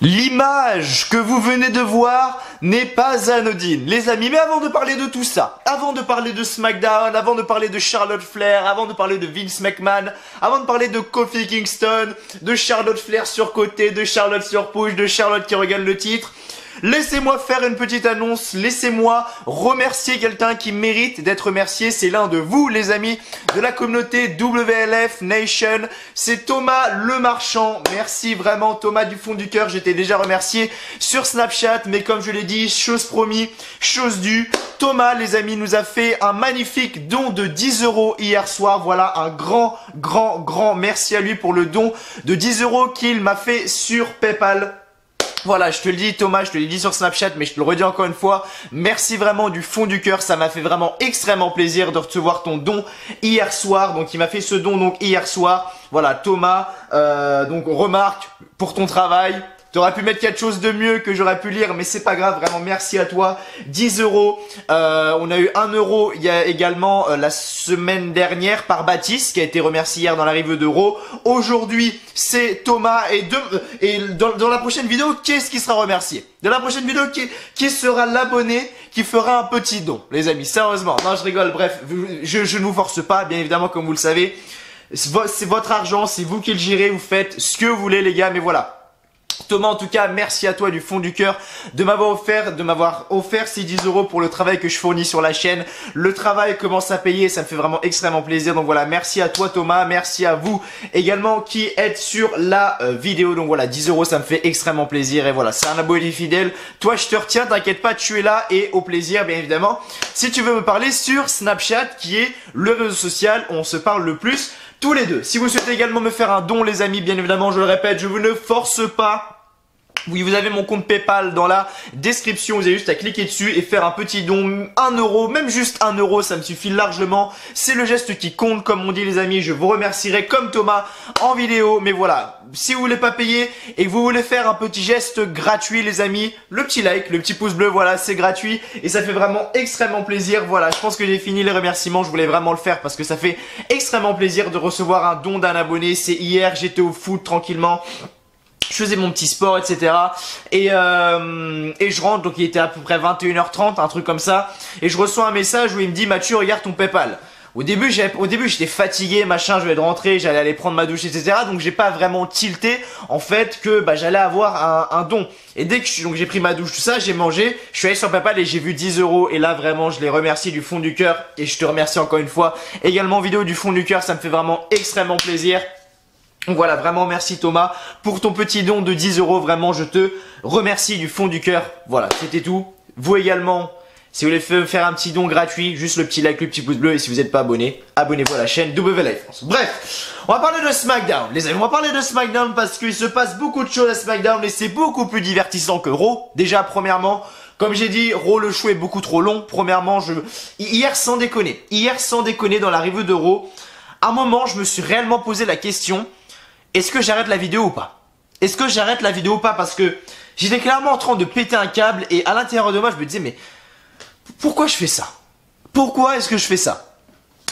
L'image que vous venez de voir n'est pas anodine, les amis. Mais avant de parler de tout ça, avant de parler de SmackDown, avant de parler de Charlotte Flair, avant de parler de Vince McMahon, avant de parler de Kofi Kingston, de Charlotte Flair sur côté, de Charlotte sur push, de Charlotte qui regagne le titre, laissez-moi faire une petite annonce, laissez-moi remercier quelqu'un qui mérite d'être remercié. C'est l'un de vous, les amis, de la communauté WLF Nation. C'est Thomas Le Marchand. Merci vraiment Thomas du fond du cœur. J'étais déjà remercié sur Snapchat, mais comme je l'ai dit, chose promis, chose due. Thomas, les amis, nous a fait un magnifique don de 10 € hier soir. Voilà, un grand merci à lui pour le don de 10 € qu'il m'a fait sur PayPal. Voilà, je te le dis Thomas, je te l'ai dit sur Snapchat, mais je te le redis encore une fois, merci vraiment du fond du cœur, ça m'a fait vraiment extrêmement plaisir de recevoir ton don hier soir. Donc il m'a fait ce don donc hier soir. Voilà Thomas, donc remarque pour ton travail. T'aurais pu mettre quelque chose de mieux que j'aurais pu lire, mais c'est pas grave, vraiment merci à toi. 10 €, on a eu 1 € il y a également la semaine dernière par Baptiste qui a été remercié hier dans la review d'Euro. Aujourd'hui c'est Thomas et dans la prochaine vidéo, qui est-ce qui sera remercié? Dans la prochaine vidéo, qui sera l'abonné qui fera un petit don, les amis, sérieusement. Non je rigole, bref, je ne vous force pas, bien évidemment comme vous le savez. C'est votre argent, c'est vous qui le gérez, vous faites ce que vous voulez les gars, mais voilà. Thomas, en tout cas, merci à toi du fond du cœur de m'avoir offert ces 10 € pour le travail que je fournis sur la chaîne. Le travail commence à payer, ça me fait vraiment extrêmement plaisir. Donc voilà, merci à toi Thomas, merci à vous également qui êtes sur la vidéo. Donc voilà, 10 €, ça me fait extrêmement plaisir. Et voilà, c'est un abonné fidèle. Toi, je te retiens, t'inquiète pas, tu es là et au plaisir, bien évidemment. Si tu veux me parler sur Snapchat, qui est le réseau social où on se parle le plus tous les deux. Si vous souhaitez également me faire un don, les amis, bien évidemment, je le répète, je vous ne force pas. Oui, vous avez mon compte PayPal dans la description, vous avez juste à cliquer dessus et faire un petit don, 1 €, même juste 1 €, ça me suffit largement. C'est le geste qui compte, comme on dit les amis, je vous remercierai comme Thomas en vidéo. Mais voilà, si vous voulez pas payer et que vous voulez faire un petit geste gratuit les amis, le petit like, le petit pouce bleu, voilà, c'est gratuit et ça fait vraiment extrêmement plaisir. Voilà, je pense que j'ai fini les remerciements, je voulais vraiment le faire parce que ça fait extrêmement plaisir de recevoir un don d'un abonné. C'est hier, j'étais au foot tranquillement. Je faisais mon petit sport, etc. Et je rentre, donc il était à peu près 21h30, un truc comme ça. Et je reçois un message où il me dit « Mathieu, regarde ton PayPal ». Au début, j'étais fatigué, machin, je venais de rentrer, j'allais aller prendre ma douche, etc. Donc j'ai pas vraiment tilté, en fait, que j'allais avoir un don. Et dès que j'ai pris ma douche, tout ça, j'ai mangé, je suis allé sur PayPal et j'ai vu 10 €. Et là, vraiment, je les remercie du fond du cœur. Et je te remercie encore une fois. Également, vidéo du fond du cœur, ça me fait vraiment extrêmement plaisir. Donc voilà, vraiment merci Thomas pour ton petit don de 10 €, vraiment je te remercie du fond du cœur. Voilà, c'était tout. Vous également, si vous voulez faire un petit don gratuit, juste le petit like, le petit pouce bleu et si vous n'êtes pas abonné, abonnez-vous à la chaîne WLF France. Bref, on va parler de SmackDown, les amis, on va parler de SmackDown parce qu'il se passe beaucoup de choses à SmackDown et c'est beaucoup plus divertissant que Raw. Déjà, premièrement, comme j'ai dit, Raw le show est beaucoup trop long. Premièrement, hier sans déconner dans la review de Raw, à un moment, je me suis réellement posé la question. Est-ce que j'arrête la vidéo ou pas? Est-ce que j'arrête la vidéo ou pas? Parce que j'étais clairement en train de péter un câble et à l'intérieur de moi, je me disais mais pourquoi je fais ça? Pourquoi est-ce que je fais ça?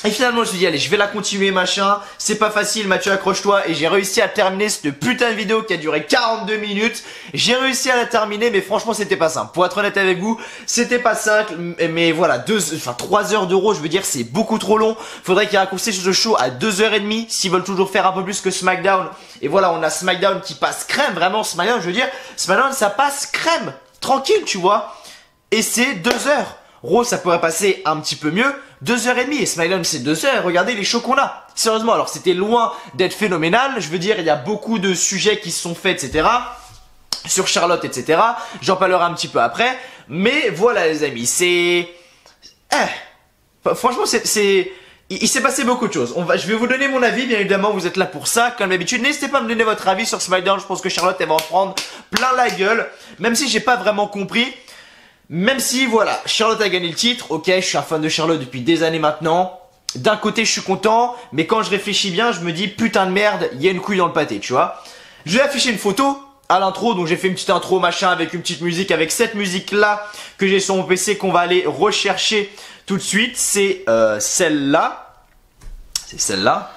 Et finalement, je me suis dit, allez, je vais la continuer, machin. C'est pas facile, Mathieu, accroche-toi. Et j'ai réussi à terminer cette putain de vidéo qui a duré 42 minutes. J'ai réussi à la terminer, mais franchement, c'était pas simple. Pour être honnête avec vous, c'était pas simple. Mais voilà, 3 heures d'Euro, je veux dire, c'est beaucoup trop long. Faudrait qu'ils raccourcissent ce show à 2h30 s'ils veulent toujours faire un peu plus que SmackDown. Et voilà, on a SmackDown qui passe crème, vraiment, SmackDown, je veux dire, SmackDown, ça passe crème. Tranquille, tu vois. Et c'est 2 heures. Raw, ça pourrait passer un petit peu mieux. 2h30 et SmackDown c'est 2 heures. Regardez les shows qu'on a. Sérieusement, alors c'était loin d'être phénoménal. Je veux dire, il y a beaucoup de sujets qui se sont faits, etc. Sur Charlotte, etc. J'en parlerai un petit peu après. Mais voilà les amis, c'est... franchement, il s'est passé beaucoup de choses. Je vais vous donner mon avis, bien évidemment, vous êtes là pour ça, comme d'habitude. N'hésitez pas à me donner votre avis sur SmackDown. Je pense que Charlotte, elle va en prendre plein la gueule. Même si j'ai pas vraiment compris. Même si, voilà, Charlotte a gagné le titre, ok, je suis un fan de Charlotte depuis des années maintenant. D'un côté, je suis content, mais quand je réfléchis bien, je me dis, putain de merde, il y a une couille dans le pâté, tu vois. Je vais afficher une photo à l'intro, donc j'ai fait une petite intro, machin, avec une petite musique, avec cette musique-là que j'ai sur mon PC, qu'on va aller rechercher tout de suite. C'est celle-là. C'est celle-là.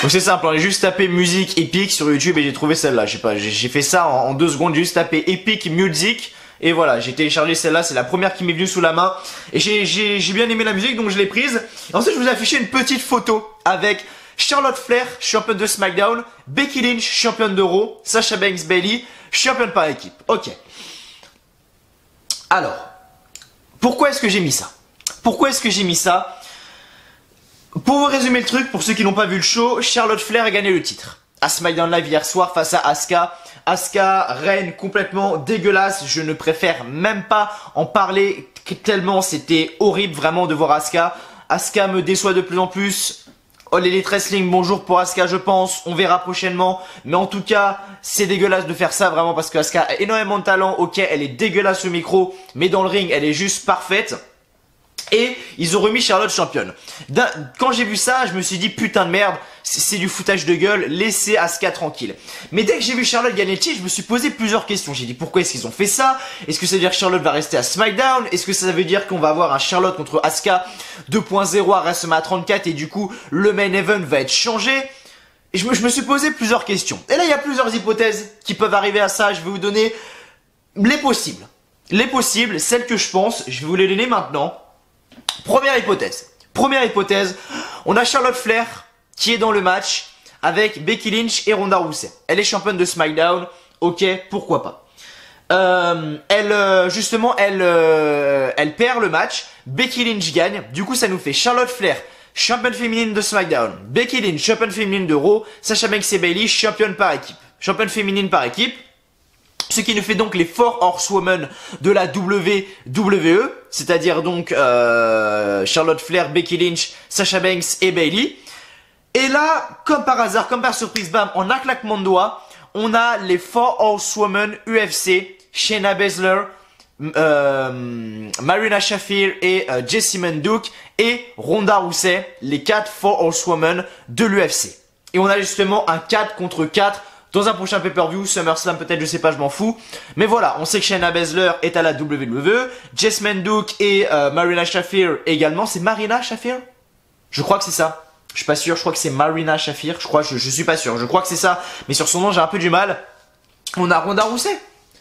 Donc c'est simple, j'ai juste tapé musique épique sur YouTube et j'ai trouvé celle-là. Je sais pas, j'ai fait ça en 2 secondes, j'ai juste tapé Epic Music. Et voilà, j'ai téléchargé celle-là, c'est la première qui m'est venue sous la main. Et j'ai bien aimé la musique, donc je l'ai prise. Et ensuite, je vous ai affiché une petite photo avec Charlotte Flair, championne de SmackDown, Becky Lynch, championne de Raw, Sasha Banks Bayley, championne par équipe. Ok. Alors, pourquoi est-ce que j'ai mis ça? Pourquoi est-ce que j'ai mis ça? Pour vous résumer le truc, pour ceux qui n'ont pas vu le show, Charlotte Flair a gagné le titre à SmackDown Live hier soir face à Asuka. Asuka, reine complètement dégueulasse, je ne préfère même pas en parler tellement c'était horrible vraiment de voir Asuka. Asuka me déçoit de plus en plus. All Elite Wrestling, bonjour pour Asuka je pense, on verra prochainement. Mais en tout cas, c'est dégueulasse de faire ça vraiment parce que Asuka a énormément de talent. Ok, elle est dégueulasse au micro, mais dans le ring, elle est juste parfaite. Et ils ont remis Charlotte championne. Quand j'ai vu ça, je me suis dit putain de merde, c'est du foutage de gueule, laissez Asuka tranquille. Mais dès que j'ai vu Charlotte gagner le titre, je me suis posé plusieurs questions. J'ai dit pourquoi est-ce qu'ils ont fait ça? Est-ce que ça veut dire que Charlotte va rester à SmackDown? Est-ce que ça veut dire qu'on va avoir un Charlotte contre Asuka 2.0 à WrestleMania 34 et du coup le main event va être changé? Et je me suis posé plusieurs questions. Et là il y a plusieurs hypothèses qui peuvent arriver à ça. Je vais vous donner les possibles. Les possibles, celles que je pense, je vais vous les donner maintenant. Première hypothèse, on a Charlotte Flair qui est dans le match avec Becky Lynch et Ronda Rousey. Elle est championne de SmackDown, ok, pourquoi pas. Elle perd le match, Becky Lynch gagne, du coup ça nous fait Charlotte Flair, championne féminine de SmackDown, Becky Lynch, championne féminine de Raw, Sasha Banks et Bayley, championne par équipe, championne féminine par équipe. Ce qui nous fait donc les 4 Horsewomen de la WWE, c'est-à-dire donc Charlotte Flair, Becky Lynch, Sasha Banks et Bayley. Et là, comme par hasard, comme par surprise, bam, en un claquement de doigts, on a les 4 Horsewomen UFC, Shayna Baszler, Marina Shafir et Jessamyn Duke et Ronda Rousey, les 4 Horsewomen de l'UFC. Et on a justement un 4 contre 4 dans un prochain pay-per-view, SummerSlam peut-être, je sais pas, je m'en fous. Mais voilà, on sait que Shayna Baszler est à la WWE, Jessamyn Duke et Marina Shafir également. C'est Marina Shafir? Je crois que c'est ça. Je suis pas sûr, je crois que c'est Marina Shafir. Je suis pas sûr, je crois que c'est ça. Mais sur son nom, j'ai un peu du mal. On a Ronda Rousey.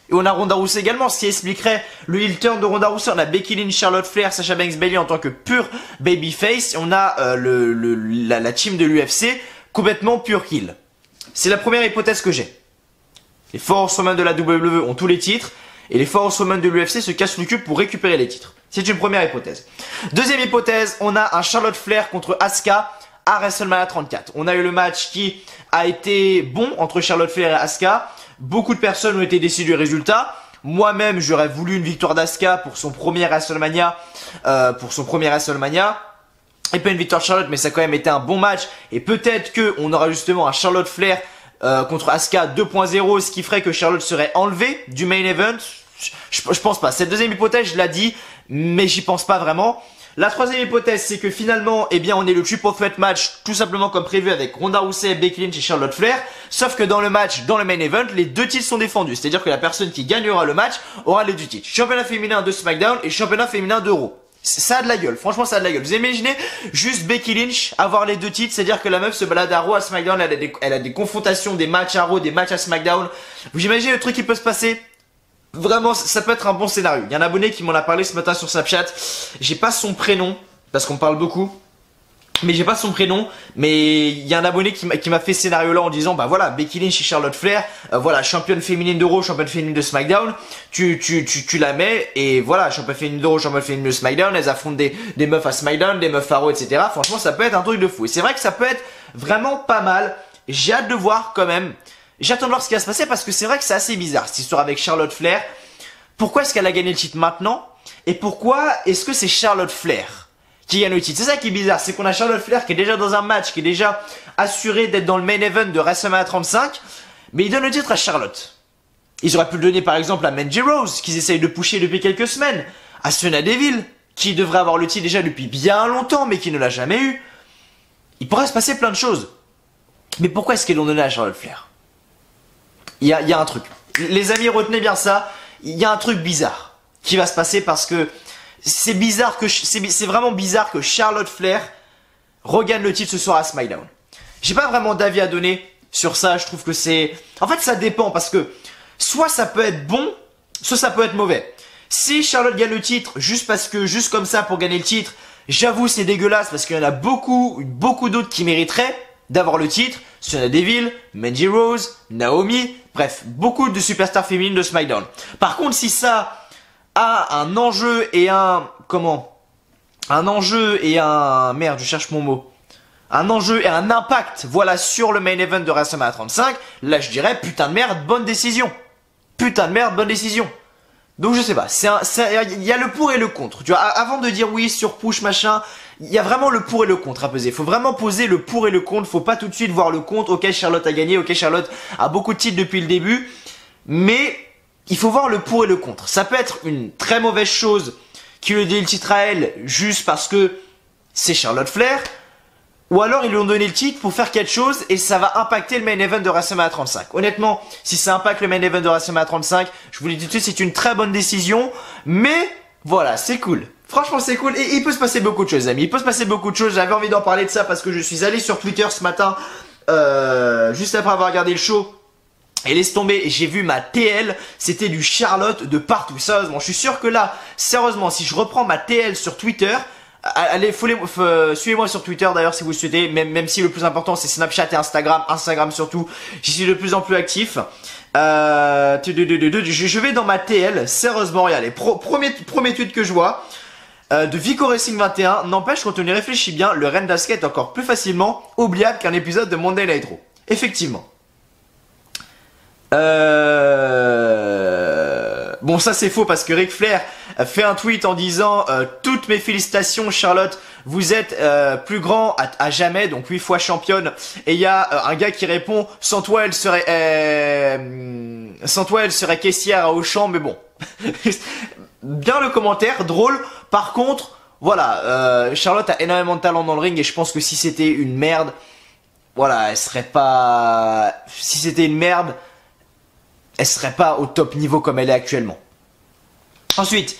Et on a Ronda Rousey également, ce qui expliquerait le heel turn de Ronda Rousey. On a Becky Lynch, Charlotte Flair, Sasha Banks Bayley en tant que pure babyface. Et on a la team de l'UFC complètement pure heel. C'est la première hypothèse que j'ai. Les 4 Horsewomen de la WWE ont tous les titres et les 4 Horsewomen de l'UFC se cassent le cul pour récupérer les titres. C'est une première hypothèse. Deuxième hypothèse, on a un Charlotte Flair contre Asuka à WrestleMania 34. On a eu le match qui a été bon entre Charlotte Flair et Asuka. Beaucoup de personnes ont été déçues du résultat. Moi-même, j'aurais voulu une victoire d'Asuka pour son premier WrestleMania. Et pas une victoire de Charlotte, mais ça a quand même été un bon match. Et peut-être qu'on aura justement un Charlotte Flair contre Asuka 2.0, ce qui ferait que Charlotte serait enlevée du main event. Je pense pas. Cette deuxième hypothèse, je l'ai dit, mais j'y pense pas vraiment. La troisième hypothèse, c'est que finalement, eh bien, on est le triple threat match tout simplement comme prévu avec Ronda Rousey, Becky Lynch et Charlotte Flair. Sauf que dans le match, dans le main event, les 2 titres sont défendus. C'est-à-dire que la personne qui gagnera le match aura les 2 titres. Championnat féminin de SmackDown et championnat féminin de Raw. Ça a de la gueule, franchement ça a de la gueule. Vous imaginez juste Becky Lynch avoir les 2 titres, c'est-à-dire que la meuf se balade à Raw, à SmackDown, elle a des confrontations, des matchs à Raw, des matchs à SmackDown. Vous imaginez le truc qui peut se passer? Vraiment, ça peut être un bon scénario. Il y a un abonné qui m'en a parlé ce matin sur Snapchat. J'ai pas son prénom, parce qu'on parle beaucoup. Mais j'ai pas son prénom, mais il y a un abonné qui m'a fait ce scénario là en disant bah voilà, Becky Lynch et Charlotte Flair, voilà, championne féminine de Raw, championne féminine de SmackDown, tu la mets et voilà, championne féminine de Raw, championne féminine de SmackDown, elles affrontent des meufs à SmackDown, des meufs à Raw, etc. Franchement ça peut être un truc de fou. Et c'est vrai que ça peut être vraiment pas mal. J'ai hâte de voir quand même. J'attends de voir ce qui va se passer parce que c'est vrai que c'est assez bizarre cette histoire avec Charlotte Flair. Pourquoi est-ce qu'elle a gagné le titre maintenant? Et pourquoi est-ce que c'est Charlotte Flair qui gagne le titre? C'est ça qui est bizarre, c'est qu'on a Charlotte Flair qui est déjà dans un match, qui est déjà assuré d'être dans le main event de WrestleMania 35, mais il donne le titre à Charlotte. Ils auraient pu le donner par exemple à Mandy Rose, qu'ils essayent de pusher depuis quelques semaines, à Sonya Deville, qui devrait avoir le titre déjà depuis bien longtemps, mais qui ne l'a jamais eu. Il pourrait se passer plein de choses. Mais pourquoi est-ce qu'ils l'ont donné à Charlotte Flair? Il y a un truc. Les amis, retenez bien ça, il y a un truc bizarre qui va se passer parce que c'est bizarre que c'est vraiment bizarre que Charlotte Flair regagne le titre ce soir à SmackDown. J'ai pas vraiment d'avis à donner sur ça. Je trouve que c'est... En fait, ça dépend parce que soit ça peut être bon, soit ça peut être mauvais. Si Charlotte gagne le titre juste parce que, juste comme ça pour gagner le titre, j'avoue c'est dégueulasse parce qu'il y en a beaucoup d'autres qui mériteraient d'avoir le titre. Sonya Deville, Mandy Rose, Naomi, bref, beaucoup de superstars féminines de SmackDown. Par contre, si ça a un enjeu et un... Comment? Un enjeu et un... Merde, je cherche mon mot. Un enjeu et un impact, voilà, sur le main event de WrestleMania 35, là je dirais, putain de merde, bonne décision. Putain de merde, bonne décision. Donc je sais pas, il y a le pour et le contre. Tu vois, avant de dire oui, sur push, machin, il y a vraiment le pour et le contre à peser. Il faut vraiment poser le pour et le contre. Faut pas tout de suite voir le contre. Ok, Charlotte a gagné. Ok, Charlotte a beaucoup de titres depuis le début. Mais il faut voir le pour et le contre. Ça peut être une très mauvaise chose qui lui donne le titre à elle juste parce que c'est Charlotte Flair. Ou alors ils lui ont donné le titre pour faire quelque chose et ça va impacter le main event de WrestleMania 35. Honnêtement, si ça impacte le main event de WrestleMania 35, je vous le dis tout de suite, c'est une très bonne décision. Mais voilà, c'est cool. Franchement, c'est cool. Et il peut se passer beaucoup de choses, amis. Il peut se passer beaucoup de choses. J'avais envie d'en parler de ça parce que je suis allé sur Twitter ce matin, juste après avoir regardé le show. Et laisse tomber, j'ai vu ma TL, c'était du Charlotte de partout. Sérieusement, je suis sûr que là, sérieusement, si je reprends ma TL sur Twitter... Allez, suivez-moi sur Twitter d'ailleurs si vous le souhaitez, même si le plus important c'est Snapchat et Instagram, surtout, j'y suis de plus en plus actif. Je vais dans ma TL, sérieusement, regardez, premier tweet que je vois, de Vico Racing 21, n'empêche quand on y réfléchit bien, le Ren d'Asuka est encore plus facilement oubliable qu'un épisode de Monday Night Raw. Effectivement. Bon, ça c'est faux parce que Ric Flair fait un tweet en disant toutes mes félicitations Charlotte, vous êtes plus grand à jamais, donc 8 fois championne. Et il y a un gars qui répond sans toi elle serait caissière à Auchan, mais bon. Bien le commentaire, drôle. Par contre, voilà, Charlotte a énormément de talent dans le ring et je pense que si c'était une merde, voilà, elle serait pas... Si c'était une merde, elle serait pas au top niveau comme elle est actuellement. Ensuite,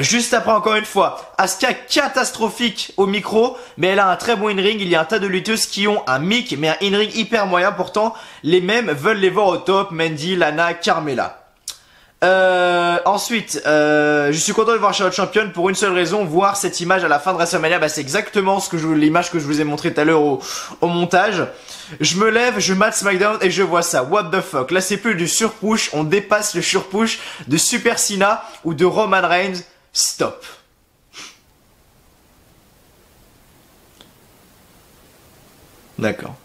juste après encore une fois, Asuka catastrophique au micro, mais elle a un très bon in-ring. Il y a un tas de lutteuses qui ont un mic, mais un in-ring hyper moyen. Pourtant, les mêmes veulent les voir au top. Mandy, Lana, Carmella. Ensuite, je suis content de voir Charlotte championne pour une seule raison, voir cette image à la fin de WrestleMania. Bah, c'est exactement l'image que je vous ai montré tout à l'heure au montage. Je me lève, je mate SmackDown et je vois ça. What the fuck? Là, c'est plus du surpush, on dépasse le surpush de Super Cena ou de Roman Reigns. Stop. D'accord.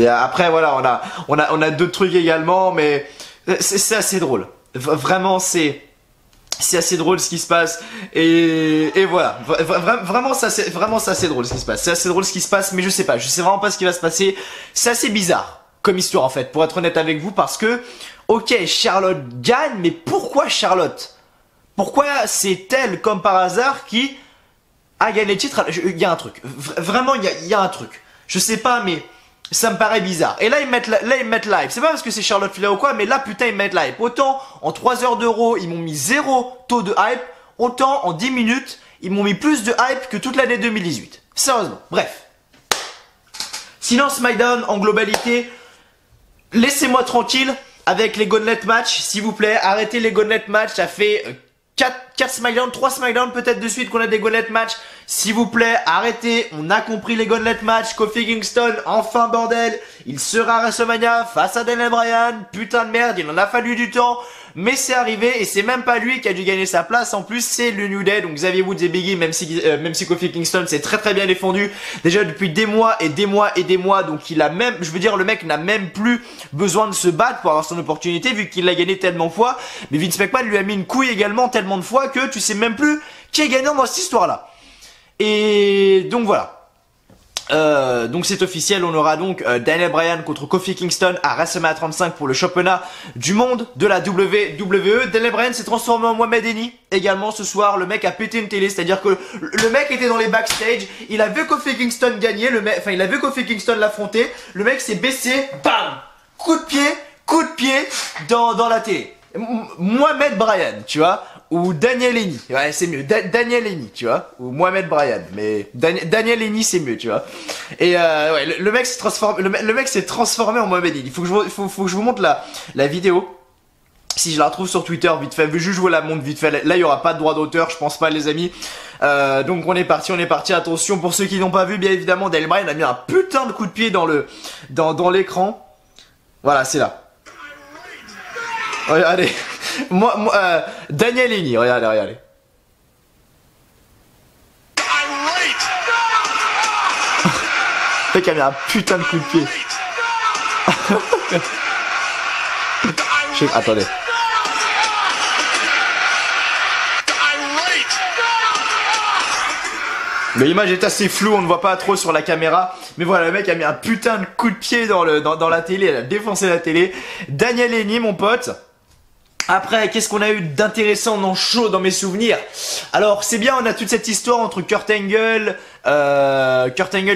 Après, voilà, on a d'autres trucs également, mais c'est assez drôle. Vraiment, c'est assez drôle ce qui se passe et voilà, vraiment ça c'est assez drôle ce qui se passe. C'est assez drôle ce qui se passe, mais je sais vraiment pas ce qui va se passer. C'est assez bizarre comme histoire en fait, pour être honnête avec vous, parce que ok, Charlotte gagne, mais pourquoi Charlotte? Pourquoi c'est elle comme par hasard qui a gagné le titre? Il y a un truc, vraiment il y a un truc. Je sais pas, mais ça me paraît bizarre. Et là ils mettent live. C'est pas parce que c'est Charlotte Flair ou quoi, mais là putain ils mettent live. Autant en 3 heures d'Euro ils m'ont mis 0 taux de hype, autant en 10 minutes ils m'ont mis plus de hype que toute l'année 2018. Sérieusement. Bref. Sinon SmackDown en globalité, laissez-moi tranquille avec les Gauntlet match, s'il vous plaît. Arrêtez les Gauntlet match, ça fait 4 SmackDown, 3 SmackDown peut-être de suite qu'on a des Gauntlet match. S'il vous plaît, arrêtez, on a compris les Gauntlet match. Kofi Kingston, enfin bordel, il sera à WrestleMania face à Daniel Bryan. Putain de merde, il en a fallu du temps, mais c'est arrivé et c'est même pas lui qui a dû gagner sa place. En plus, c'est le New Day, donc Xavier Woods et Biggie, même si Kofi Kingston s'est très bien défendu déjà depuis des mois et des mois et des mois. Donc il a même, je veux dire, le mec n'a même plus besoin de se battre pour avoir son opportunité vu qu'il l'a gagné tellement de fois. Mais Vince McMahon lui a mis une couille également tellement de fois que tu sais même plus qui est gagnant dans cette histoire-là. Et donc voilà. Donc c'est officiel, on aura donc Daniel Bryan contre Kofi Kingston à WrestleMania 35 pour le championnat du monde de la WWE. Daniel Bryan s'est transformé en Mohamed Eni également ce soir. Le mec a pété une télé, c'est-à-dire que le mec était dans les backstage, il a vu Kofi Kingston gagner, il a vu Kofi Kingston l'affronter, le mec s'est baissé, bam, coup de pied dans la télé. Mohamed Bryan, tu vois, ou Daniel Henny. Ouais, c'est mieux. Daniel Henny, tu vois, ou Mohamed Bryan. Mais Daniel Henny, c'est mieux, tu vois. Et ouais, le mec s'est transformé. Le mec s'est transformé en Mohamed Henny. Faut que je vous montre la vidéo. Si je la retrouve sur Twitter, vite fait, juste je vous la montre vite fait. Là, il y aura pas de droit d'auteur, je pense pas, les amis. Donc on est parti. Attention, pour ceux qui n'ont pas vu, bien évidemment, Daniel Bryan a mis un putain de coup de pied dans l'écran. Voilà, c'est là. Regardez. Daniel Henny, regardez. Le mec a mis un putain de coup de pied. Attendez. L'image est assez floue, on ne voit pas trop sur la caméra. Mais voilà, le mec a mis un putain de coup de pied dans la télé, il a défoncé la télé. Daniel Henny, mon pote. Après, qu'est-ce qu'on a eu d'intéressant dans mes souvenirs? Alors, c'est bien, on a toute cette histoire entre Kurt Angle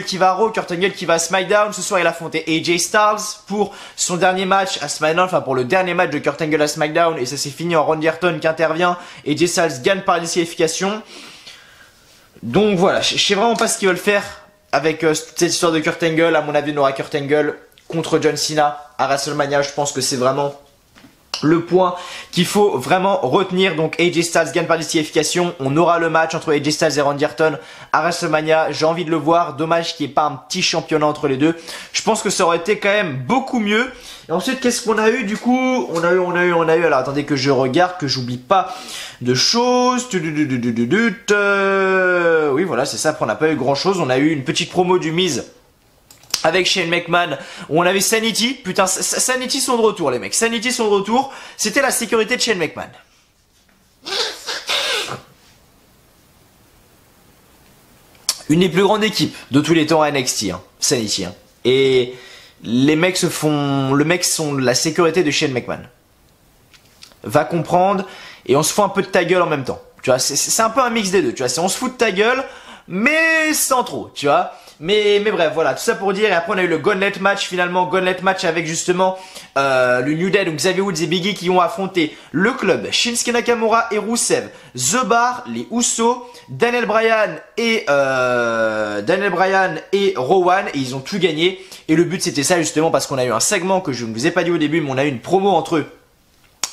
qui va à Raw, Kurt Angle qui va à SmackDown. Ce soir, il a affronté AJ Styles pour son dernier match à SmackDown, enfin pour le dernier match de Kurt Angle à SmackDown. Et ça s'est fini en Randy Orton qui intervient. AJ Styles gagne par disqualification. Donc voilà, je sais vraiment pas ce qu'ils veulent faire avec toute cette histoire de Kurt Angle. À mon avis, on aura Kurt Angle contre John Cena à WrestleMania. Je pense que c'est vraiment le point qu'il faut vraiment retenir. Donc AJ Styles gagne par disqualification. On aura le match entre AJ Styles et Randy Orton à WrestleMania. J'ai envie de le voir. Dommage qu'il n'y ait pas un petit championnat entre les deux. Je pense que ça aurait été quand même beaucoup mieux. Et ensuite, qu'est-ce qu'on a eu du coup? On a eu. Alors attendez que je regarde, que j'oublie pas de choses. Oui, voilà, c'est ça. Après, on n'a pas eu grand chose. On a eu une petite promo du Miz avec Shane McMahon, où on avait Sanity. Putain, Sanity sont de retour, les mecs. Sanity sont de retour. C'était la sécurité de Shane McMahon. Une des plus grandes équipes de tous les temps à NXT, hein, Sanity. Hein. Et les mecs le mec sont la sécurité de Shane McMahon. Va comprendre, et on se fout un peu de ta gueule en même temps. Tu vois, c'est un peu un mix des deux. Tu vois, on se fout de ta gueule, mais sans trop, tu vois. Mais bref, voilà, tout ça pour dire. Et après, on a eu le Gauntlet match, finalement. Gauntlet match avec justement le New Day, donc Xavier Woods et Big E qui ont affronté le club, Shinsuke Nakamura et Rusev, The Bar, les Usos, Daniel Bryan et Rowan. Et ils ont tout gagné. Et le but, c'était ça justement parce qu'on a eu un segment que je ne vous ai pas dit au début, mais on a eu une promo entre eux.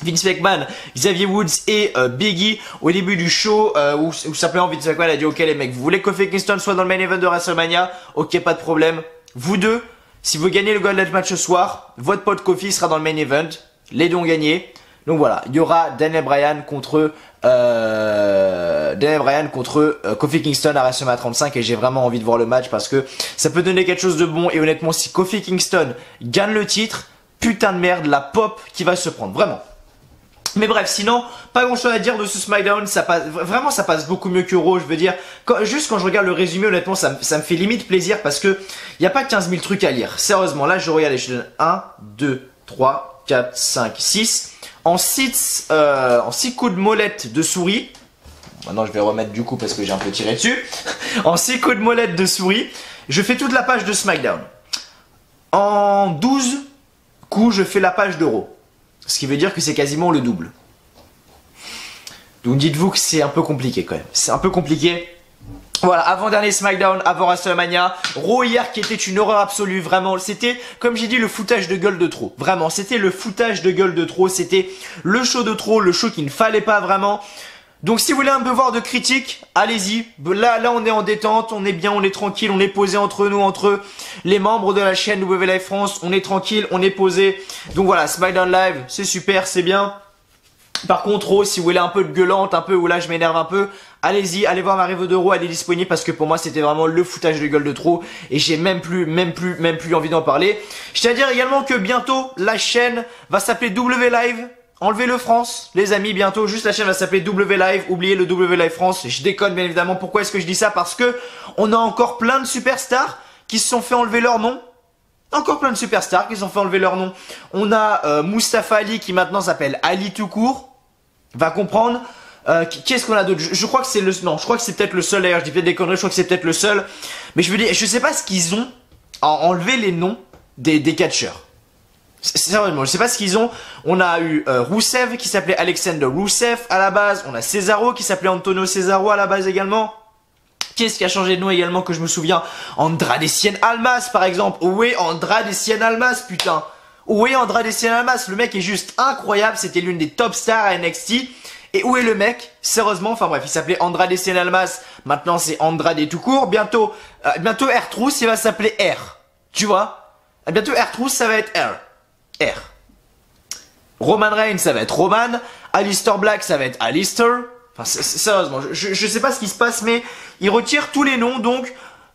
Vince McMahon, Xavier Woods et Big E au début du show où simplement Vince McMahon a dit ok les mecs, vous voulez que Kofi Kingston soit dans le main event de WrestleMania? Ok, pas de problème. Vous deux, si vous gagnez le Gauntlet match ce soir, votre pote Kofi sera dans le main event. Les deux ont gagné. Donc voilà, il y aura Daniel Bryan contre Kofi Kingston à WrestleMania 35 et j'ai vraiment envie de voir le match parce que ça peut donner quelque chose de bon. Et honnêtement, si Kofi Kingston gagne le titre, putain de merde, la pop qui va se prendre, vraiment. Mais bref, sinon, pas grand chose à dire de ce SmackDown, ça passe beaucoup mieux que Raw, je veux dire. Juste quand je regarde le résumé, honnêtement, ça me fait limite plaisir parce que y a pas 15 000 trucs à lire. Sérieusement, là, je regarde et je donne 1, 2, 3, 4, 5, 6. En 6 coups de molette de souris. Maintenant, je vais remettre du coup parce que j'ai un peu tiré dessus. En 6 coups de molette de souris, je fais toute la page de SmackDown. En 12 coups, je fais la page de Raw. Ce qui veut dire que c'est quasiment le double. Donc dites-vous que c'est un peu compliqué quand même. C'est un peu compliqué. Voilà, avant-dernier SmackDown, avant WrestleMania. Raw hier qui était une horreur absolue, vraiment. C'était, comme j'ai dit, le foutage de gueule de trop. Vraiment, c'était le foutage de gueule de trop. C'était le show de trop, le show qu'il ne fallait pas vraiment. Donc si vous voulez un peu voir de critiques, allez-y. Là on est en détente, on est bien, on est tranquille, on est posé entre nous, entre les membres de la chaîne W Live France. On est tranquille, on est posé. Donc voilà, SmackDown Live, c'est super, c'est bien. Par contre, Raw, si vous voulez un peu de gueulante, un peu où là je m'énerve un peu, allez-y, allez voir ma review de Raw, elle est disponible parce que pour moi c'était vraiment le foutage de gueule de trop et j'ai même plus envie d'en parler. Je tiens à dire également que bientôt la chaîne va s'appeler W Live. Enlevez le France, les amis, bientôt, juste la chaîne va s'appeler W Live, oubliez le W Live France, je déconne bien évidemment, pourquoi est-ce que je dis ça? Parce que on a encore plein de superstars qui se sont fait enlever leur nom. Encore plein de superstars qui se sont fait enlever leur nom. On a Mustafa Ali qui maintenant s'appelle Ali tout court, va comprendre. Qu'est-ce qu'on a d'autre? Je crois que c'est le... Non, je crois que c'est peut-être le seul d'ailleurs, je dis peut-être des conneries, je crois que c'est peut-être le seul. Mais je veux dire, je sais pas ce qu'ils ont à enlever les noms des catcheurs. Sérieusement, je sais pas ce qu'ils ont. On a eu Rusev qui s'appelait Alexander Rusev à la base. On a Cesaro qui s'appelait Antonio Cesaro à la base également. Qu'est-ce qui a changé de nom également que je me souviens? Andrade Cien Almas par exemple. Où est Andrade Cien Almas, putain? Où est Andrade Cien Almas? Le mec est juste incroyable. C'était l'une des top stars à NXT. Et où est le mec? Sérieusement, enfin bref, il s'appelait Andrade Cien Almas. Maintenant c'est Andrade tout court. Bientôt R-Truth, il va s'appeler R. Tu vois? Bientôt R-Truth, ça va être R. Roman Reigns, ça va être Roman. Aleister Black, ça va être Aleister. Enfin, sérieusement, je sais pas ce qui se passe, mais il retire tous les noms, donc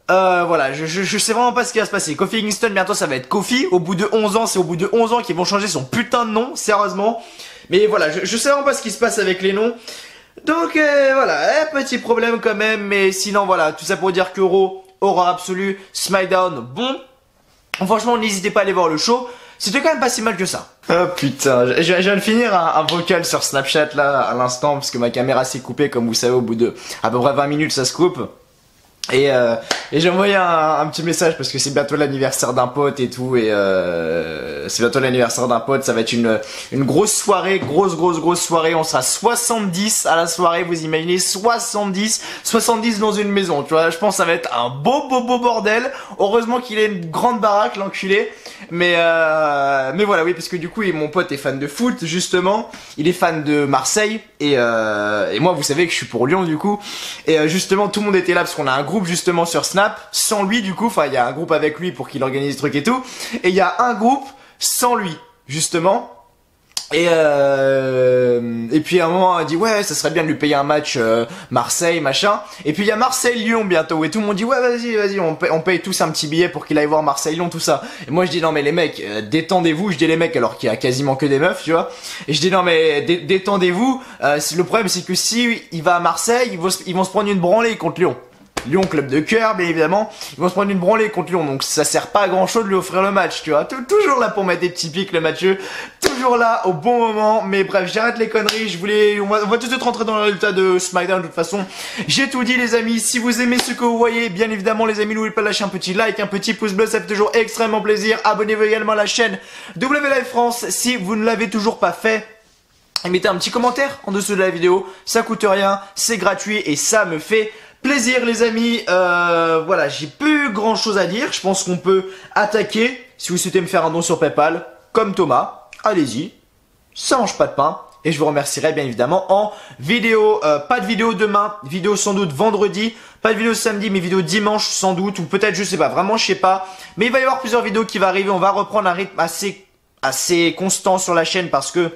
voilà, je sais vraiment pas ce qui va se passer. Kofi Kingston, bientôt, ça va être Kofi. Au bout de 11 ans, c'est au bout de 11 ans qu'ils vont changer son putain de nom, sérieusement. Mais voilà, je sais vraiment pas ce qui se passe avec les noms. Donc voilà, petit problème quand même, mais sinon voilà, tout ça pour dire que Raw, aura absolue, SmackDown, bon. Franchement, n'hésitez pas à aller voir le show. C'était quand même pas si mal que ça. Oh putain, je viens de finir un vocal sur Snapchat là à l'instant parce que ma caméra s'est coupée, comme vous savez, au bout de à peu près 20 minutes ça se coupe. Et j'ai envoyé un petit message parce que c'est bientôt l'anniversaire d'un pote et tout, et c'est bientôt l'anniversaire d'un pote, ça va être une grosse soirée, grosse soirée. On sera 70 à la soirée, vous imaginez, 70 dans une maison, tu vois. Je pense que ça va être un beau bordel. Heureusement qu'il a une grande baraque, l'enculé. Mais voilà, oui, parce que du coup mon pote est fan de foot, justement. Il est fan de Marseille, et moi vous savez que je suis pour Lyon du coup. Et justement tout le monde était là parce qu'on a un groupe justement sur Snap, sans lui du coup, enfin il y a un groupe avec lui pour qu'il organise le truc et tout, et il y a un groupe sans lui justement, et puis à un moment on a dit ouais ça serait bien de lui payer un match Marseille machin, et puis il y a Marseille-Lyon bientôt, et tout le monde dit ouais vas-y on paye tous un petit billet pour qu'il aille voir Marseille-Lyon tout ça, et moi je dis non mais les mecs détendez-vous, je dis les mecs alors qu'il y a quasiment que des meufs tu vois, et je dis non mais détendez-vous, le problème c'est que si il va à Marseille ils vont se prendre une branlée contre Lyon. Lyon, club de cœur, bien évidemment. Ils vont se prendre une branlée contre Lyon, donc ça sert pas à grand chose de lui offrir le match, tu vois. Toujours là pour mettre des petits pics, le Mathieu. Toujours là au bon moment. Mais bref, j'arrête les conneries. On va tout de suite rentrer dans le résultat de SmackDown. De toute façon, j'ai tout dit, les amis. Si vous aimez ce que vous voyez, bien évidemment, les amis, n'oubliez pas de lâcher un petit like, un petit pouce bleu, ça fait toujours extrêmement plaisir. Abonnez-vous également à la chaîne W Live France si vous ne l'avez toujours pas fait. Et mettez un petit commentaire en dessous de la vidéo. Ça coûte rien, c'est gratuit et ça me fait plaisir, les amis. Voilà, j'ai plus grand chose à dire. Je pense qu'on peut attaquer. Si vous souhaitez me faire un don sur PayPal, comme Thomas, allez-y. Ça mange pas de pain. Et je vous remercierai bien évidemment en vidéo. Pas de vidéo demain, vidéo sans doute vendredi. Pas de vidéo samedi, mais vidéo dimanche sans doute. Ou peut-être, je sais pas, vraiment je sais pas. Mais il va y avoir plusieurs vidéos qui vont arriver. On va reprendre un rythme assez constant sur la chaîne parce que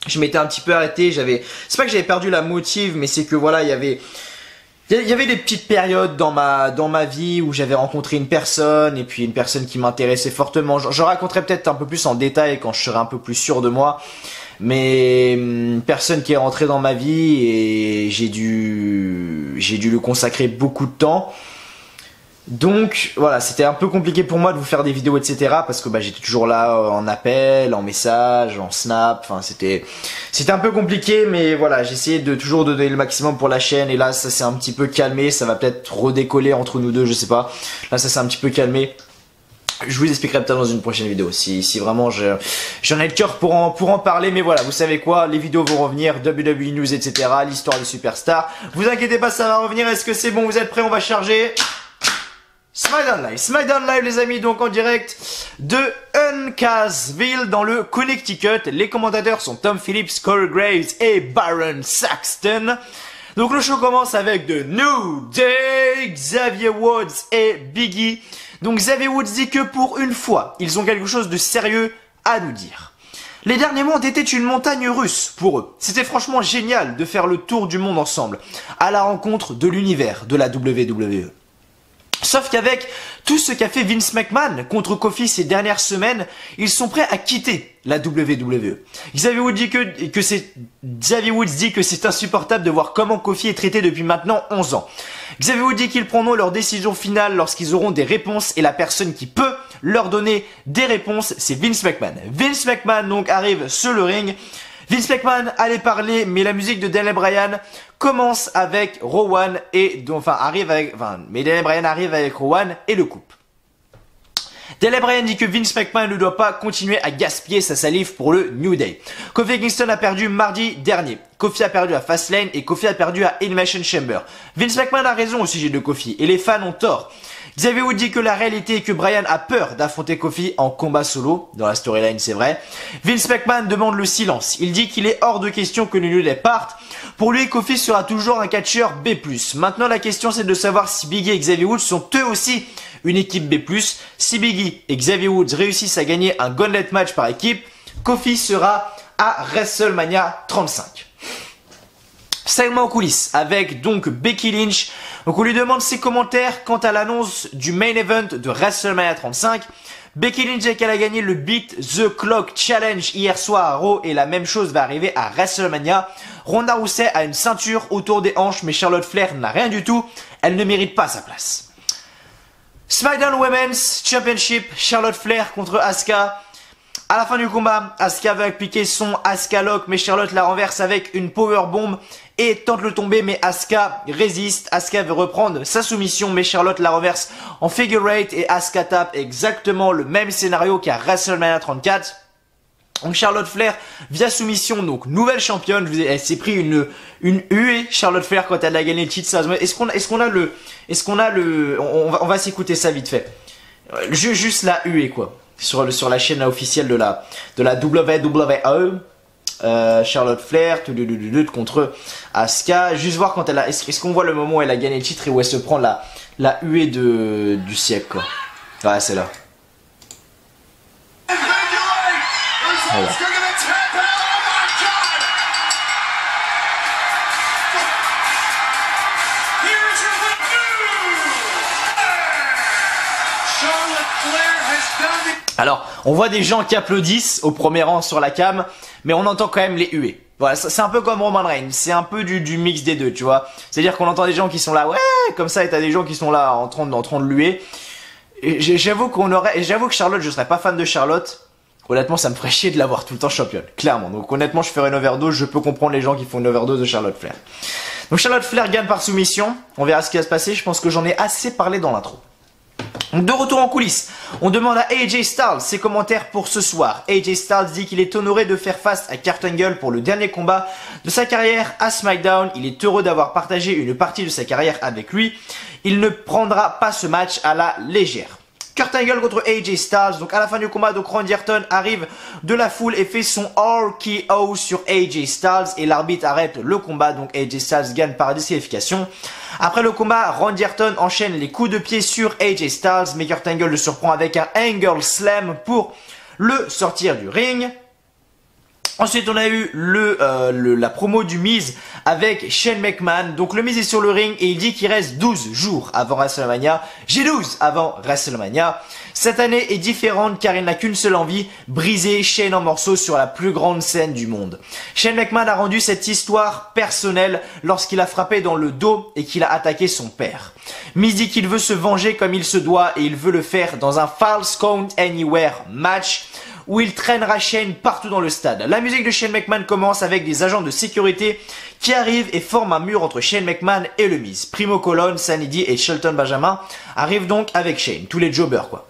je m'étais un petit peu arrêté. C'est pas que j'avais perdu la motive, mais c'est que voilà, il y avait des petites périodes dans ma vie où j'avais rencontré une personne, et puis une personne qui m'intéressait fortement. Je raconterai peut-être un peu plus en détail quand je serai un peu plus sûr de moi. Mais une personne qui est rentrée dans ma vie et j'ai dû lui consacrer beaucoup de temps. Donc voilà, c'était un peu compliqué pour moi de vous faire des vidéos etc, parce que j'étais toujours là en appel, en message, en snap, enfin c'était un peu compliqué, mais voilà, j'essayais de toujours donner le maximum pour la chaîne, et là ça s'est un petit peu calmé, ça va peut-être redécoller entre nous deux, je sais pas. Là ça s'est un petit peu calmé. Je vous expliquerai peut-être dans une prochaine vidéo si vraiment j'en ai le cœur pour en parler, mais voilà, vous savez quoi, les vidéos vont revenir, WWE News etc, l'histoire des superstars. Vous inquiétez pas, ça va revenir. Est-ce que c'est bon, vous êtes prêts? On va charger SmackDown Live les amis, donc en direct de Uncasville dans le Connecticut. Les commentateurs sont Tom Phillips, Corey Graves et Byron Saxton. Donc le show commence avec The New Day, Xavier Woods et Biggie. Donc Xavier Woods dit que pour une fois, ils ont quelque chose de sérieux à nous dire. Les derniers mondes étaient une montagne russe pour eux. C'était franchement génial de faire le tour du monde ensemble, à la rencontre de l'univers de la WWE. Sauf qu'avec tout ce qu'a fait Vince McMahon contre Kofi ces dernières semaines, ils sont prêts à quitter la WWE. Xavier Woods dit que c'est insupportable de voir comment Kofi est traité depuis maintenant 11 ans. Xavier Woods dit qu'ils prendront leur décision finale lorsqu'ils auront des réponses, et la personne qui peut leur donner des réponses, c'est Vince McMahon. Vince McMahon donc arrive sur le ring. Vince McMahon allait parler, mais la musique de Daniel Bryan commence avec Rowan mais Daniel Bryan arrive avec Rowan et le coupe. Daniel Bryan dit que Vince McMahon ne doit pas continuer à gaspiller sa salive pour le New Day. Kofi Kingston a perdu mardi dernier. Kofi a perdu à Fastlane et Kofi a perdu à Elimination Chamber. Vince McMahon a raison au sujet de Kofi et les fans ont tort. Xavier Woods dit que la réalité est que Bryan a peur d'affronter Kofi en combat solo. Dans la storyline, c'est vrai. Vince McMahon demande le silence. Il dit qu'il est hors de question que le New Day parte. Pour lui, Kofi sera toujours un catcheur B+. Maintenant, la question c'est de savoir si Big E et Xavier Woods sont eux aussi une équipe B+. Si Big E et Xavier Woods réussissent à gagner un gauntlet match par équipe, Kofi sera à WrestleMania 35. Segment en coulisses avec donc Becky Lynch. Donc on lui demande ses commentaires quant à l'annonce du main event de WrestleMania 35. Becky Lynch dit qu'elle a gagné le Beat the Clock Challenge hier soir à Raw et la même chose va arriver à WrestleMania. Ronda Rousey a une ceinture autour des hanches mais Charlotte Flair n'a rien du tout. Elle ne mérite pas sa place. SmackDown Women's Championship, Charlotte Flair contre Asuka. À la fin du combat, Asuka va appliquer son Asuka Lock mais Charlotte la renverse avec une powerbomb et tente le tomber mais Asuka résiste. Asuka veut reprendre sa soumission mais Charlotte la renverse en figure eight et Asuka tape exactement le même scénario qu'à WrestleMania 34. Donc Charlotte Flair via soumission, donc nouvelle championne. Elle s'est pris une huée Charlotte Flair quand elle a gagné le titre. On va s'écouter ça vite fait. Juste la huée quoi. Sur la chaîne officielle de la WWE. Charlotte Flair contre Asuka. Juste voir quand elle a. Est-ce qu'on voit le moment où elle a gagné le titre et où elle se prend la huée du siècle quoi. Ouais, c'est là. Voilà. Alors, on voit des gens qui applaudissent au premier rang sur la cam, mais on entend quand même les huées. Voilà, c'est un peu comme Roman Reigns, c'est un peu du mix des deux, tu vois. C'est-à-dire qu'on entend des gens qui sont là, ouais, comme ça, et t'as des gens qui sont là en train de luer. Et j'avoue que Charlotte, je serais pas fan de Charlotte. Honnêtement, ça me ferait chier de l'avoir tout le temps championne, clairement. Donc honnêtement, je ferais une overdose, je peux comprendre les gens qui font une overdose de Charlotte Flair. Donc Charlotte Flair gagne par soumission, on verra ce qui va se passer, je pense que j'en ai assez parlé dans l'intro. Donc de retour en coulisses, on demande à AJ Styles ses commentaires pour ce soir. AJ Styles dit qu'il est honoré de faire face à Kurt Angle pour le dernier combat de sa carrière à SmackDown. Il est heureux d'avoir partagé une partie de sa carrière avec lui. Il ne prendra pas ce match à la légère. Kurt Angle contre AJ Styles. Donc à la fin du combat, donc Randy Orton arrive de la foule et fait son RKO sur AJ Styles et l'arbitre arrête le combat. Donc AJ Styles gagne par disqualification. Après le combat, Randy Orton enchaîne les coups de pied sur AJ Styles, mais Kurt Angle le surprend avec un Angle Slam pour le sortir du ring. Ensuite, on a eu la promo du Miz avec Shane McMahon. Donc, le Miz est sur le ring et il dit qu'il reste 12 jours avant WrestleMania. J'ai 12 avant WrestleMania. Cette année est différente car il n'a qu'une seule envie, briser Shane en morceaux sur la plus grande scène du monde. Shane McMahon a rendu cette histoire personnelle lorsqu'il a frappé dans le dos et qu'il a attaqué son père. Miz dit qu'il veut se venger comme il se doit et il veut le faire dans un Falls Count Anywhere match où il traînera Shane partout dans le stade. La musique de Shane McMahon commence avec des agents de sécurité qui arrivent et forment un mur entre Shane McMahon et le Miz. Primo Colon, Sanity et Shelton Benjamin arrivent donc avec Shane, tous les jobbers quoi.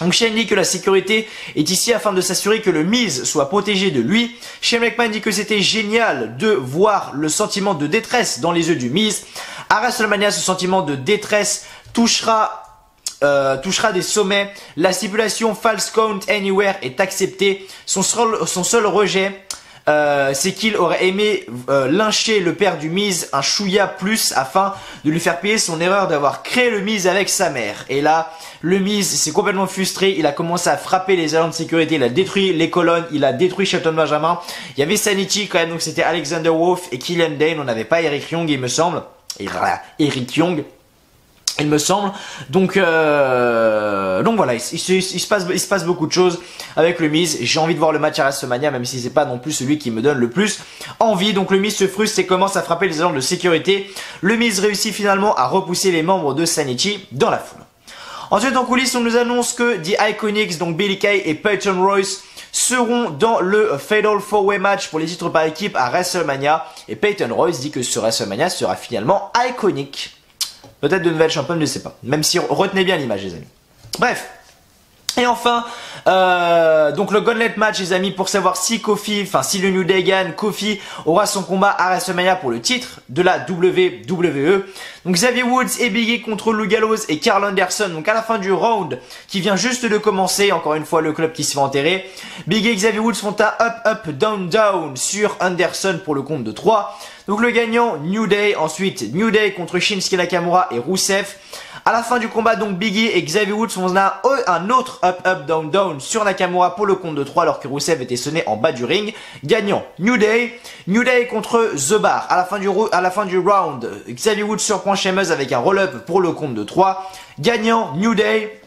Donc Shane dit que la sécurité est ici afin de s'assurer que le Miz soit protégé de lui. Shane McMahon dit que c'était génial de voir le sentiment de détresse dans les yeux du Miz. À WrestleMania, ce sentiment de détresse touchera des sommets. La stipulation Falls Count Anywhere est acceptée. Son seul rejet, c'est qu'il aurait aimé lyncher le père du Miz un chouïa plus afin de lui faire payer son erreur d'avoir créé le Miz avec sa mère. Et là, le Miz s'est complètement frustré. Il a commencé à frapper les agents de sécurité. Il a détruit les colonnes. Il a détruit Shelton Benjamin. Il y avait Sanity quand même. Donc c'était Alexander Wolf et Killian Dane. On n'avait pas Eric Young, il me semble. Et voilà, Eric Young. Il me semble. Donc voilà, il se passe beaucoup de choses avec le Miz. J'ai envie de voir le match à WrestleMania, même si c'est pas non plus celui qui me donne le plus envie. Donc le Miz se frustre et commence à frapper les agents de sécurité. Le Miz réussit finalement à repousser les membres de Sanity dans la foule. Ensuite en coulisses, on nous annonce que The Iconics, donc Billie Kay et Peyton Royce, seront dans le Fatal 4-Way match pour les titres par équipe à WrestleMania. Et Peyton Royce dit que ce WrestleMania sera finalement iconique. Peut-être de nouvelles championnes, je ne sais pas. Même si retenez bien l'image, les amis. Bref, Et enfin, donc le Gauntlet match les amis, pour savoir si si le New Day gagne, Kofi aura son combat à WrestleMania pour le titre de la WWE. Donc Xavier Woods et Big E contre Luke Gallows et Karl Anderson. Donc à la fin du round qui vient juste de commencer, encore une fois le club qui se fait enterrer, Big E et Xavier Woods font un up down down sur Anderson pour le compte de 3. Donc le gagnant New Day, ensuite New Day contre Shinsuke Nakamura et Rusev. À la fin du combat, donc Big E et Xavier Woods font un autre up down down sur Nakamura pour le compte de 3 alors que Rusev était sonné en bas du ring. Gagnant New Day contre The Bar. À la fin du round, Xavier Woods surprend Sheamus avec un roll-up pour le compte de 3. Gagnant New Day.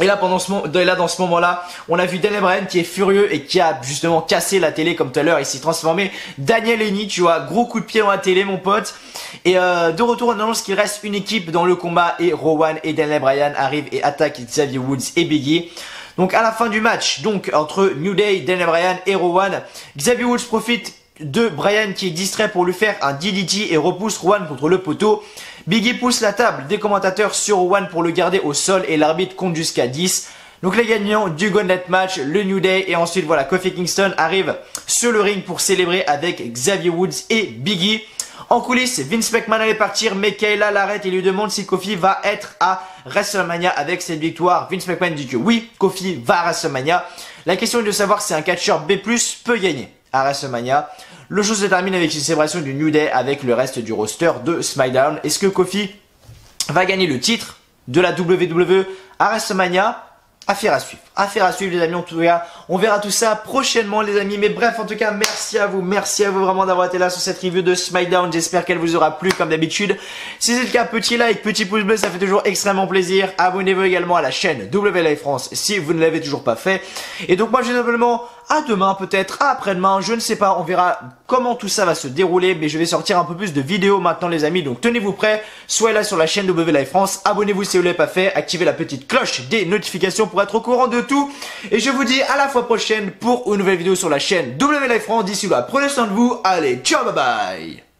Et là, dans ce moment-là, on a vu Daniel Bryan qui est furieux et qui a justement cassé la télé comme tout à l'heure. Il s'est transformé Daniel Henny, tu vois, gros coup de pied dans la télé, mon pote. Et de retour, on annonce qu'il reste une équipe dans le combat et Rowan et Daniel Bryan arrivent et attaquent Xavier Woods et Big E. Donc à la fin du match, donc entre New Day, Daniel Bryan et Rowan, Xavier Woods profite de Bryan qui est distrait pour lui faire un DDT et repousse Rowan contre le poteau. Big E pousse la table des commentateurs sur Rowan pour le garder au sol et l'arbitre compte jusqu'à 10. Donc les gagnants du Gauntlet match, le New Day et ensuite voilà Kofi Kingston arrive sur le ring pour célébrer avec Xavier Woods et Big E. En coulisses, Vince McMahon allait partir mais Kayla l'arrête et lui demande si Kofi va être à WrestleMania avec cette victoire. Vince McMahon dit que oui, Kofi va à WrestleMania. La question est de savoir si un catcheur B+, peut gagner à WrestleMania. Le show se termine avec une célébration du New Day avec le reste du roster de SmackDown. Est-ce que Kofi va gagner le titre de la WWE à WrestleMania? Affaire à suivre. Affaire à suivre les amis, en tout cas, on verra tout ça prochainement les amis. Mais bref, en tout cas, merci à vous vraiment d'avoir été là sur cette review de SmackDown. J'espère qu'elle vous aura plu comme d'habitude. Si c'est le cas, petit like, petit pouce bleu, ça fait toujours extrêmement plaisir. Abonnez-vous également à la chaîne WLive France si vous ne l'avez toujours pas fait. Et donc moi, je dis simplement à demain peut-être, à après-demain, je ne sais pas, on verra comment tout ça va se dérouler. Mais je vais sortir un peu plus de vidéos maintenant les amis, donc tenez-vous prêts. Soyez là sur la chaîne WLive France, abonnez-vous si vous ne l'avez pas fait, activez la petite cloche des notifications pour être au courant de tout. Et je vous dis à la fois prochaine pour une nouvelle vidéo sur la chaîne WLive France. D'ici là, prenez soin de vous. Allez, ciao, bye bye.